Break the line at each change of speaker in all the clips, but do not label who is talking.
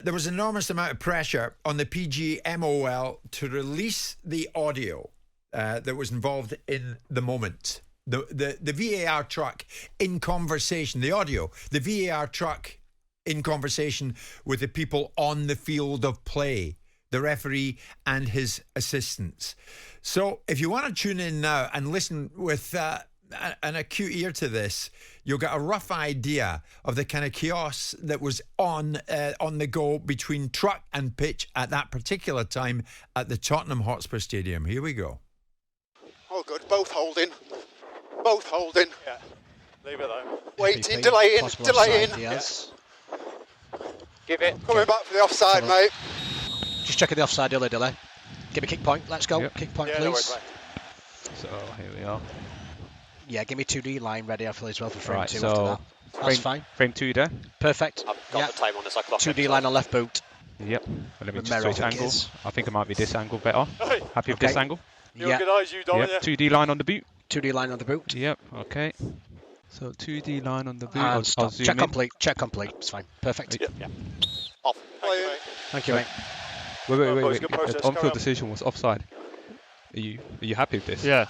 There was an enormous amount of pressure on the PGMOL to release the audio that was involved in the moment. The VAR truck in conversation, the audio, the VAR truck in conversation with the people on the field of play, the referee and his assistants. So if you want to tune in now and listen with an acute ear to this, you'll get a rough idea of the kind of chaos that was on the go between truck and pitch at that particular time at the Tottenham Hotspur Stadium. Here we go.
Oh, good. Both holding. Both holding.
Yeah. Leave it though.
Waiting, delaying.
Yes.
Give it.
Coming back for the offside, mate.
Just checking the offside delay. Give me kick point. Let's go.
Yep.
Kick point,
Yeah,
please.
no worries,
So here we are.
Yeah, give me 2D line ready after as well for frame
Right,
2
so
after that. That's fine.
Frame 2 there.
Perfect.
I've got the time on this. I clock
2D
it,
line on left boot.
Yep. Well, let me
The
just switch
Merrill
angle.
is.
I think it might be this angle better.
Hey,
Happy with
Okay.
this angle?
you organise, you don't
Yep. 2D line on the boot.
2D line on the boot.
Yep. Okay. So 2D line on the boot.
And
I'll
stop.
zoom
Check
in.
complete. Check complete. It's fine. Perfect.
Yeah. Off. Thank you, mate.
Thank you, mate.
Wait.
Good process,
The
carry
on-field
on.
decision was offside. Are you happy with this?
Yeah.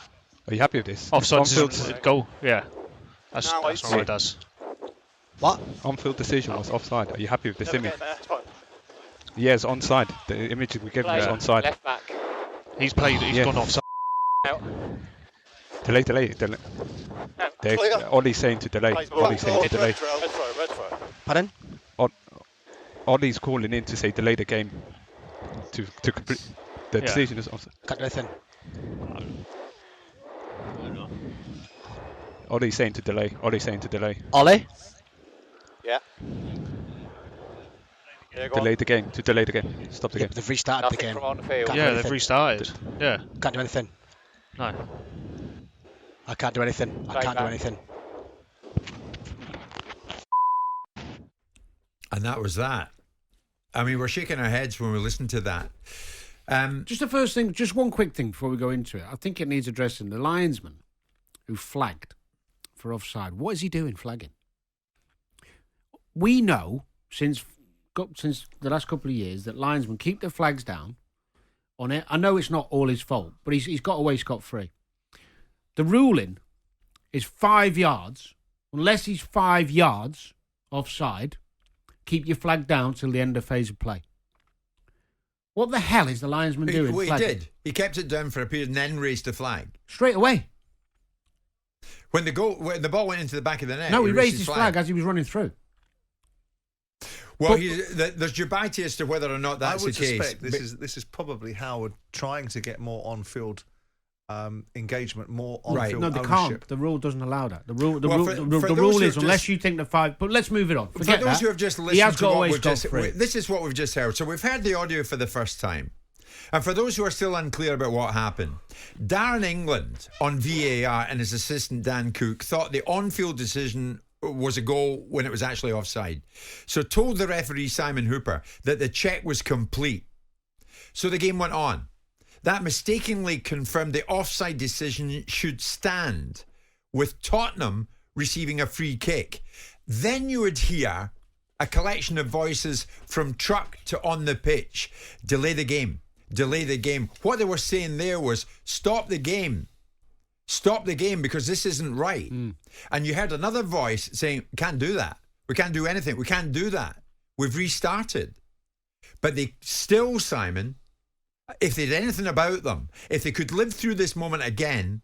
Are you happy with this?
Offside
On-field,
decision, goal. Yeah. That's
Now
what it does.
What?
on-field decision was offside. Are you happy with this
Never
image?
get there. It's fine.
Yes, onside. The image we gave you is onside.
Left back.
He's played. He's
Yeah.
gone offside.
Out.
Delay.
Out.
Clear.
Ollie's saying to delay.
Plays
Ollie's saying to delay.
Red throw.
Pardon?
Ollie's calling in to say delay the game. To complete. The
Yeah.
decision is offside.
Can't do anything.
Ollie's saying to delay.
Ollie?
Yeah. Yeah, go on.
Delay the game. To delay the game. Stop the
Yeah,
game.
but they've restarted the
Nothing
game.
from on the field.
Can't do
Yeah,
anything.
they've restarted. Yeah.
Can't do anything.
No.
I can't do anything. I
Right
can't do
back.
anything.
And that was that. I mean, we're shaking our heads when we listen to that.
Just the first thing, just one quick thing before we go into it. I think it needs addressing. The linesman who flagged for offside. What is he doing flagging? We know since the last couple of years that linesmen keep their flags down on it. I know it's not all his fault, but he's got away scot-free. The ruling is 5 yards. Unless he's 5 yards offside, keep your flag down till the end of phase of play. What the hell is the linesman doing?
Well, he
flagging?
did. He kept it down for a period and then raised the flag.
Straight away.
When the ball went into the back of the net.
No, he raised his flag as he was running through.
Well,
But-
there's debate as to whether or not that's
I would
the case.
suspect this is probably Howard trying to get more on-field engagement, more
Right.
on-field
No, they
ownership.
can't. The rule doesn't allow that. The rule,
Well, for
the
those
rule
who
is
have
unless
just-
you think the 5. But let's move it on. Forget
For those
that.
who have just
He
listened
has
to
got
what
away
we've just,
scot-free.
this is what we've just heard. So we've heard the audio for the first time. And for those who are still unclear about what happened, Darren England on VAR and his assistant Dan Cook thought the on-field decision was a goal when it was actually offside. So told the referee Simon Hooper that the check was complete. So the game went on. That mistakenly confirmed the offside decision should stand, with Tottenham receiving a free kick. Then you would hear a collection of voices from truck to on the pitch. Delay the game. What they were saying there was stop the game because this isn't right. And you heard another voice saying, can't do that. We can't do anything. We can't do that. We've restarted. But they still, Simon, if they did anything about them, if they could live through this moment again,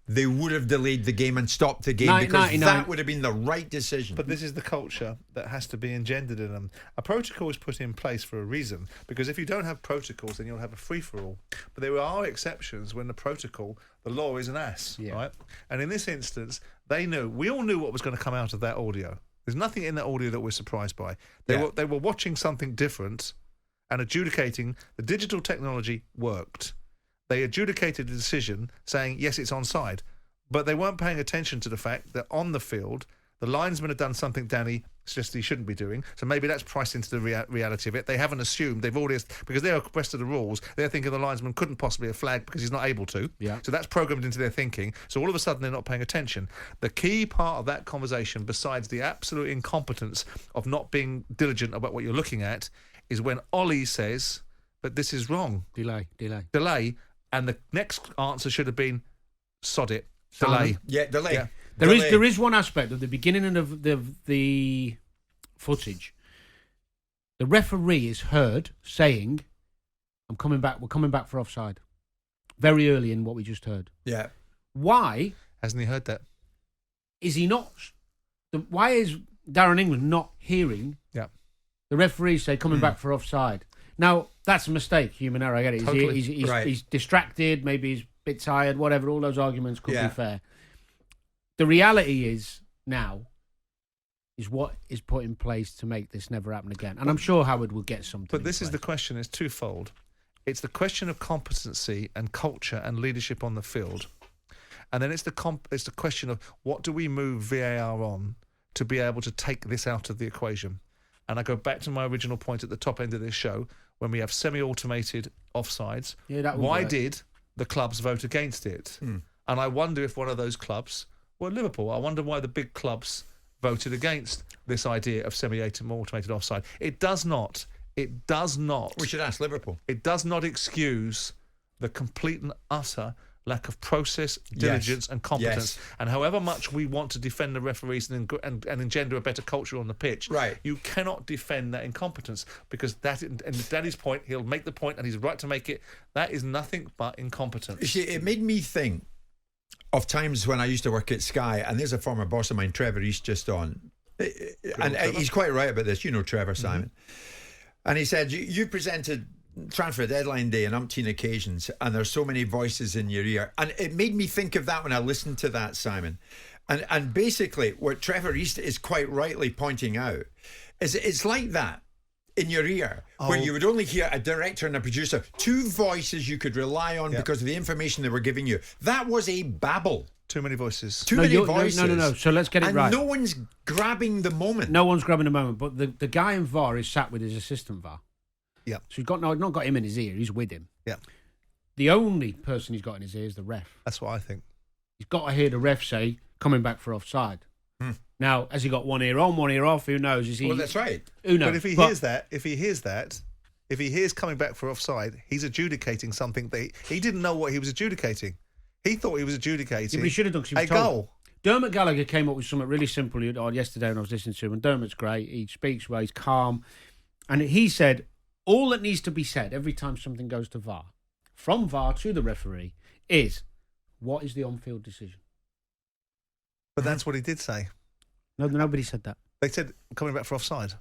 they would have delayed the game and stopped the game because
99.
that would have been the right decision.
But this is the culture that has to be engendered in them. A protocol is put in place for a reason, because if you don't have protocols, then you'll have a free-for-all. But there are exceptions when the law is an ass, right? And in this instance, we all knew what was going to come out of that audio. There's nothing in that audio that we're surprised by. They were watching something different and adjudicating. The digital technology worked. They adjudicated the decision saying, yes, it's onside. But they weren't paying attention to the fact that on the field, the linesman had done something Danny suggested he shouldn't be doing. So maybe that's priced into the reality of it. They haven't assumed. They've already, because they're abreast of the rules, they're thinking the linesman couldn't possibly have flagged because he's not able to.
Yeah.
So that's programmed into their thinking. So all of a sudden they're not paying attention. The key part of that conversation, besides the absolute incompetence of not being diligent about what you're looking at, is when Ollie says, but this is wrong.
Delay.
And the next answer should have been, sod it. Delay.
Yeah, delay.
Yeah.
There is one aspect of the beginning of the footage. The referee is heard saying, "I'm coming back. We're coming back for offside." Very early in what we just heard.
Yeah.
Why hasn't he heard that?
Is he not? Why is Darren England not hearing?
Yeah.
The referee say coming back for offside. Now that's a mistake, human error. I get it.
Totally.
He's distracted. Maybe he's a bit tired. Whatever. All those arguments could be fair. The reality is now is what is put in place to make this never happen again. And I'm sure Howard will get something.
But this is the question. It's twofold. It's the question of competency and culture and leadership on the field, and then it's the question of what do we move VAR on to be able to take this out of the equation. And I go back to my original point at the top end of this show when we have semi-automated offsides. Why did the clubs vote against it? And I wonder if one of those clubs were Liverpool. I wonder why the big clubs voted against this idea of semi-automated offside. It does not.
We should ask Liverpool.
It does not excuse the complete and utter lack of process, diligence and competence. And however much we want to defend the referees and engender a better culture on the pitch, you cannot defend that incompetence, because that, and Danny's point, he'll make the point and he's right to make it, that is nothing but incompetence.
You see, it made me think of times when I used to work at Sky, and there's a former boss of mine, Trevor East, just on. And he's quite right about this. You know Trevor, Simon. And he said, you presented transfer deadline day on umpteen occasions, and there's so many voices in your ear. And it made me think of that when I listened to that, Simon. And basically, what Trevor East is quite rightly pointing out is it's like that in your ear, where you would only hear a director and a producer, two voices you could rely on because of the information they were giving you. That was a babble.
Too many voices.
Too many voices.
No. So let's get it right.
And no one's grabbing the moment.
No one's grabbing the moment. But the guy in VAR is sat with his assistant VAR.
Yeah.
So he's not got him in his ear. He's with him.
Yeah.
The only person he's got in his ear is the ref.
That's what I think.
He's got to hear the ref say, coming back for offside. Now, has he got one ear on, one ear off? Who knows? Is he?
Well, that's right.
Who knows?
But if he hears coming back for offside, he's adjudicating something that he didn't know what he was adjudicating. He thought he was adjudicating
but he should have done,
a goal.
Dermot Gallagher came up with something really simple yesterday when I was listening to him, and Dermot's great. He speaks well, he's calm. And he said, all that needs to be said every time something goes to VAR, from VAR to the referee, is what is the on-field decision?
But that's what he did say.
No, nobody said that.
They said coming back for offside.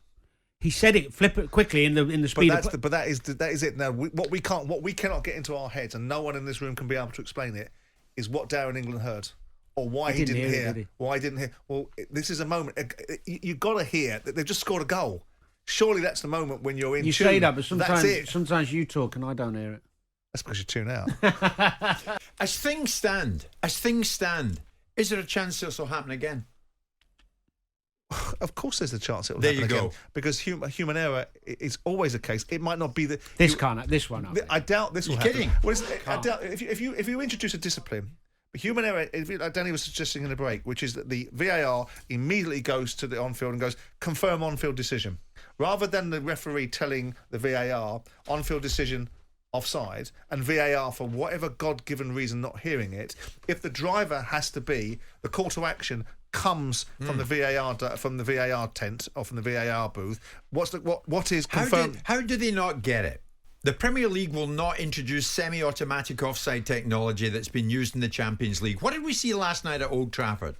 He said it, flip it quickly in the speed.
But that is it. Now, what we cannot get into our heads, and no one in this room can be able to explain it, is what Darren England heard, or why he didn't hear. Why he didn't hear? Well, this is a moment. You've got to hear that they've just scored a goal. Surely that's the moment when you're in.
You
tune.
say that, but sometimes you talk and I don't hear it.
That's because you tune out.
As things stand, is there a chance this will happen again?
Of course, there's a chance it will happen again.
There you go.
Because human error is always a case. It might not be the.
This won't happen.
I doubt this will
happen.
Kidding? Well, I doubt if you introduce a discipline, human error, like Danny was suggesting in the break, which is that the VAR immediately goes to the on-field and goes confirm on-field decision, rather than the referee telling the VAR on-field decision offside and VAR for whatever God-given reason not hearing it. If the driver has to be, the call to action comes from the VAR tent or from the VAR booth. What is confirmed?
How do they not get it? The Premier League will not introduce semi-automatic offside technology that's been used in the Champions League. What did we see last night at Old Trafford?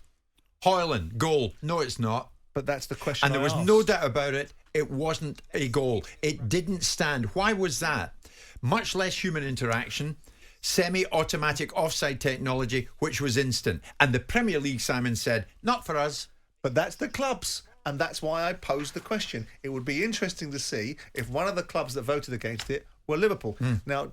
Hoyland, goal. No, it's not.
But that's the question.
And there was no doubt about it. It wasn't a goal. It didn't stand. Why was that? Much less human interaction. Semi-automatic offside technology, which was instant. And the Premier League, Simon said, not for us.
But that's the clubs. And that's why I posed the question. It would be interesting to see if one of the clubs that voted against it were Liverpool. Now,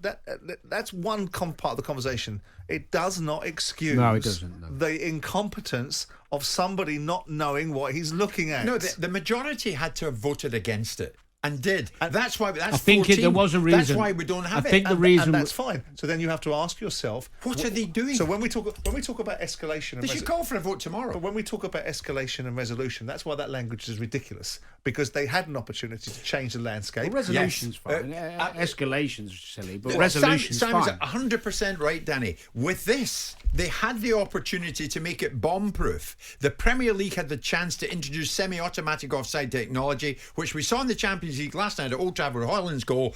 that's one part of the conversation. It does not excuse the incompetence of somebody not knowing what he's looking at.
No, the majority had to have voted against it. And did. That's why. That's
I think
14.
there was a reason.
That's why we don't have
I think
it.
the reason
and that's fine. So then you have to ask yourself,
What are they doing?
So when we talk about escalation, and
They should call for a vote tomorrow.
But when we talk about escalation and resolution, that's why that language is ridiculous, because they had an opportunity to change the landscape.
Well, resolution's
Yes.
fine. Escalation's silly, but
Well,
resolution's
Simon's
fine.
100% right, Danny. With this, they had the opportunity to make it bomb-proof. The Premier League had the chance to introduce semi-automatic offside technology, which we saw in the Champions League last night at Old Trafford. Hoyland's goal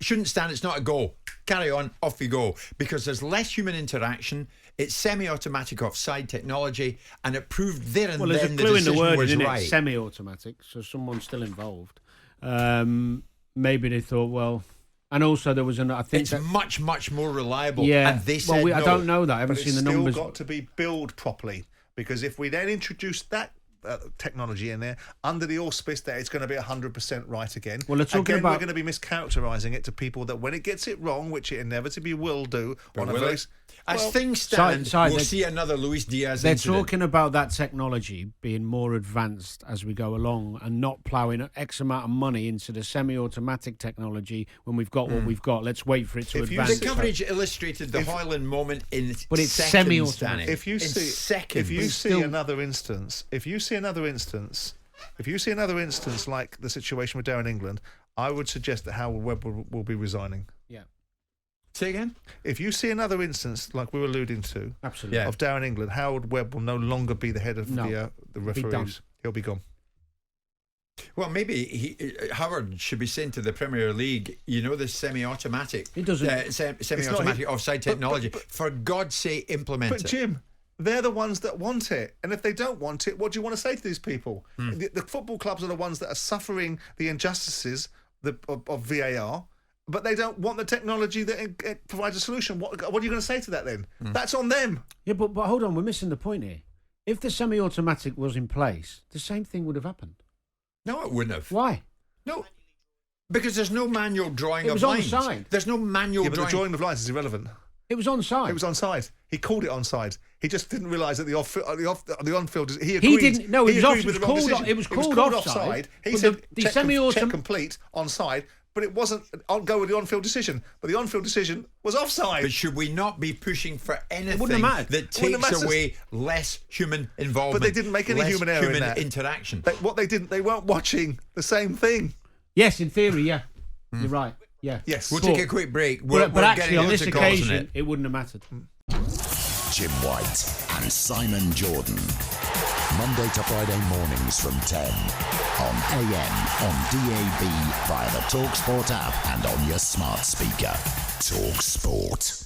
shouldn't stand. It's not a goal. Carry on, off you go. Because there's less human interaction. It's semi-automatic offside technology, and it proved there and
Well, there's
then
a
the
clue in the
decision
word,
was
isn't
right.
it? Semi-automatic, so someone's still involved. Maybe they thought, well, and also there was I think
It's
that,
much, much more reliable.
yeah.
And they said
I
no.
don't know that. I haven't
But
seen
it's
the
still
numbers.
got to be billed properly, because if we then introduce that technology in there under the auspice that it's going to be 100% right again,
Well, they're talking
we're
about-
going to be mischaracterising it to people that when it gets it wrong, which it inevitably will do,
But
on a
will
very
it? As things stand, we'll see another Luis Diaz
They're
incident.
talking about that technology being more advanced as we go along, and not ploughing X amount of money into the semi-automatic technology when we've got what we've got. Let's wait for it to
If you
advance.
The coverage illustrated the Hoyland moment in
But it's
seconds,
semi-automatic.
Danny.
If you
In
see
seconds.
another instance like the situation with Darren England, I would suggest that Howard Webb will be resigning.
Yeah,
Say again?
If you see another instance like we were alluding to
absolutely.
Yeah.
of Darren England, Howard Webb will no longer be the head of the
done.
referees. He'll be gone.
Well, maybe Howard should be saying to the Premier League, this semi-automatic,
He doesn't.
semi-automatic offside technology. For God's sake, implement
But
it.
Jim, they're the ones that want it, and if they don't want it, what do you want to say to these people?
Hmm.
The football clubs are the ones that are suffering the injustices of VAR. But they don't want the technology that it provides a solution. What are you going to say to that then? That's on them.
Yeah, but hold on, we're missing the point here. If the semi-automatic was in place, the same thing would have happened.
No, it wouldn't have.
Why?
No. Because there's no manual drawing
It
of
was
lines.
onside.
There's no manual
Yeah, but the
drawing.
drawing of lines is irrelevant.
It was onside.
It was onside. He called it onside. He just didn't realise that the on-field. He agreed.
didn't. No, it was
agreed
off-
with
it
the
was
wrong
called-
decision.
it was called offside,
He
but
said
the
check
semi-autom-
complete onside, but it wasn't. I'll go with the on-field decision. But the on-field decision was offside.
But should we not be pushing for anything
wouldn't have mattered.
that
It wouldn't have
takes
mattered.
away less human involvement?
But they didn't make any
less
human error in
human
that.
interaction.
What they didn't, they weren't watching the same thing.
Yes, in theory, yeah. You're right. Yeah.
Yes.
We'll
But-
take a quick break.
But
We're
actually,
getting
on
onto
this
calls on
occasion,
it.
it wouldn't have mattered.
Jim White and Simon Jordan. Monday to Friday mornings from 10 on AM, on DAB, via the TalkSPORT app and on your smart speaker. TalkSPORT.